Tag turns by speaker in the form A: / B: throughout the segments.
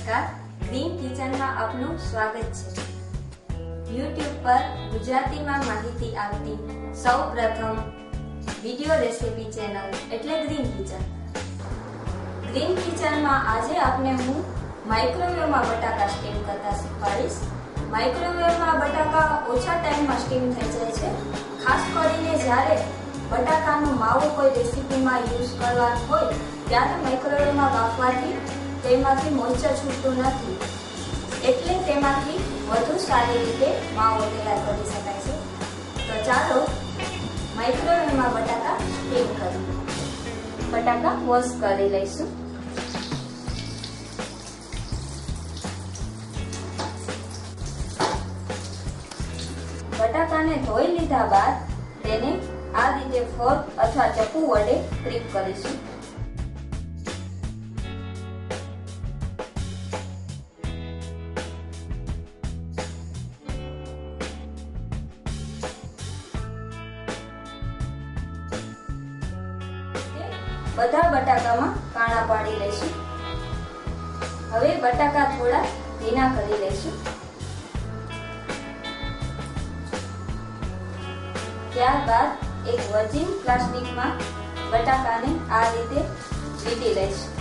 A: નમસ્કાર, ગ્રીન કિચનમાં આપનું સ્વાગત છે। YouTube પર ગુજરાતીમાં માહિતી આપતી સૌપ્રથમ વિડિયો રેસીપી ચેનલ એટલે ગ્રીન કિચન। ગ્રીન કિચનમાં આજે આપને હું માઇક્રોવેવમાં બટાકા સ્ટીમ કરતા શીખવાડીશ। માઇક્રોવેવમાં બટાકા ઓછા ટાઈમમાં સ્ટીમ થઈ જાય છે, ખાસ કરીને જ્યારે બટાકાનો માવો કોઈ રેસીપીમાં યુઝ કરવાનો હોય ત્યારે માઇક્રોવેવમાં બાફવાથી તેમાંથી મોઇસ્ચર છૂટતું નથી, એટલે તેમાંથી વધુ સારી રીતે માવો તૈયાર કરી શકાય છે। તો ચાલો માઇક્રોવેવમાં બટાકા સ્ટીમ કરીએ। બટાકા વોશ કરી લઈશું। બટાકાને ધોઈ લીધા બાદ તેને આ રીતે ફોર્ક અથવા ચપ્પુ વડે ક્રીપ કરીશું। બધા બટાકામાં કાણા પાડી લઈશું। હવે બટાકા થોડા ભીના કરી લઈશું। ત્યારબાદ એક વર્જિન પ્લાસ્ટિકમાં બટાકાને આ રીતે વીંટી લઈશું।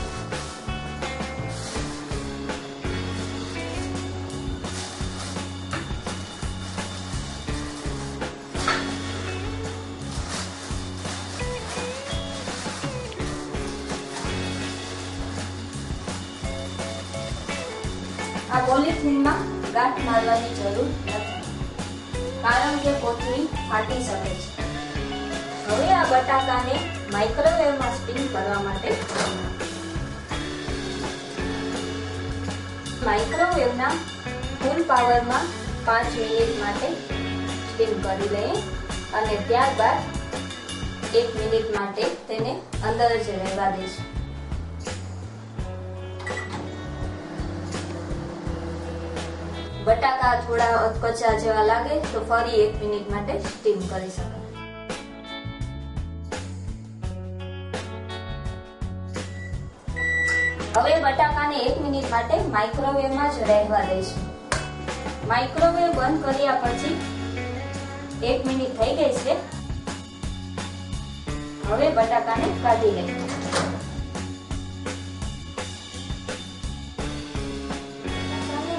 A: આ પોલિથીનમાં ગાંઠ મારવાની જરૂર નથી, કારણ કે કોથળી ફાટી શકે છે। હવે આ બટાકાને માઇક્રોવેવમાં સ્ટીમ કરવા માટે માઇક્રોવેવના ફૂલ પાવરમાં 5 મિનિટ માટે સ્ટીમ કરી લઈએ અને ત્યારબાદ 1 મિનિટ માટે તેને અંદર જ રહેવા દઈશું। બટાકા થોડા અધકચા જેવા લાગે તો ફરી 1 મિનિટ માટે સ્ટીમ કરી શકાય। હવે બટાકાને 1 મિનિટ માટે માઇક્રોવેવમાં જ રહેવા દઈશું। માઇક્રોવેવ બંધ કર્યા પછી 1 મિનિટ થઈ ગઈ છે। હવે બટાકાને કાઢી લઈએ।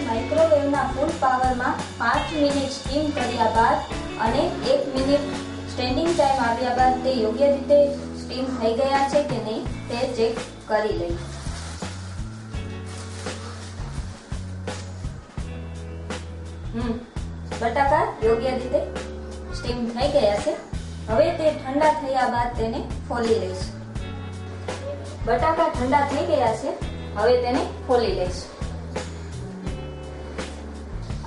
A: માઇક્રોવેવના ફૂલ પાવરમાં 5 મિનિટ સ્ટીમ કર્યા બાદ અને 1 મિનિટ સ્ટેન્ડિંગ ટાઈમ આવ્યા બાદ તે યોગ્ય રીતે સ્ટીમ થઈ ગયા છે કે નહીં તે ચેક કરી લઈએ। બટાકા યોગ્ય રીતે સ્ટીમ થઈ ગયા છે। હવે તે ઠંડા થયા બાદ તેને ફોલી લઈશું। બટાકા ઠંડા થઈ ગયા છે, હવે તેને ફોલી લઈશું।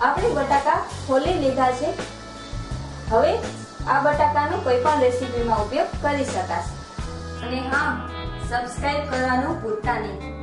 A: આપણે બટાકા ફોલી લીધા છે। હવે આ બટાકાનો કોઈ પણ રેસીપીમાં ઉપયોગ કરી શકાશે। અને હા, સબસ્ક્રાઇબ કરવાનું ભૂલતા નહીં।